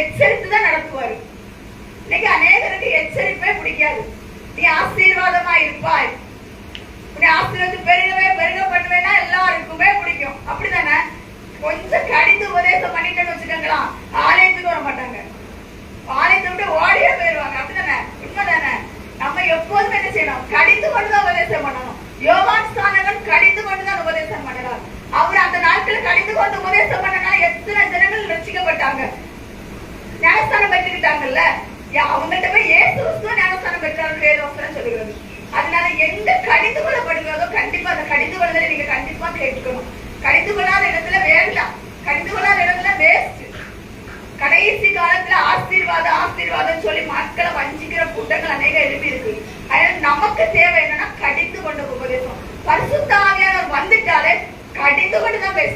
எச்சரித்துதான் நடத்துவாரு. இன்னைக்கு அநேகருக்கு எச்சரிப்பே பிடிக்காது. நீ ஆசீர்வாதமா இருப்பாய், உன்னை ஆசீர்வாதம் பெருகவே பெருக பண்ணுவேன்னா எல்லாருக்குமே பிடிக்கும். அப்படிதானே? கொஞ்சம் கடிந்து உபதேசம் பண்ணிட்டேன்னு வச்சுக்கோங்களா, ஆலயத்துக்கு வர மாட்டாங்க, ஆலயத்தை விட்டு ஓடியே போயிருவாங்க. அப்படிதானே? உண்மைதானே? நம்ம எப்போதுமே என்ன செய்யணும்? கடிந்து கொண்டுதான் உபதேசம் பண்ணணும். யோவான் ஸ்நானகன் கடிந்து கொண்டுதான் உபதேசம் பண்ணலாம். அவர் அந்த நாட்கள் கடிந்து கொண்டு உபதேசம் பண்ணனால எத்தனை ஜனங்கள் ரட்சிக்கப்பட்டாங்க, ஞானஸ்தானம் பெற்றுக்கிட்டாங்கல்ல. அவங்கள்ட்ட போய் இயேசு கிறிஸ்து ஞானஸ்தானம் பெற்றார்கள் வேதவசனம் சொல்லுகிறது. அதனால எந்த கடிந்து கொள்ளப்படுகிறதோ கண்டிப்பா அந்த கடிந்து கொள்வதை நீங்க கண்டிப்பா கேட்டுக்கணும். கடிந்து கொள்ளாத இடத்துல வேண்டாம், கடிந்து கொள்ளாத இடத்துல வேஸ்ட். கடைசி காலத்துல ஆசீர்வாதம் ஆசீர்வாதம் சொல்லி மக்களை வஞ்சிக்கிற கூட்டங்கள் அநேகம் எழுப்பி இருக்கு. அதனால நமக்கு தேவை என்னன்னா கடிந்து கொண்ட உபதேசம். பரிசுத்த ஆவியானவர் வந்துட்டாலே கடிந்து கொண்டுதான் பேச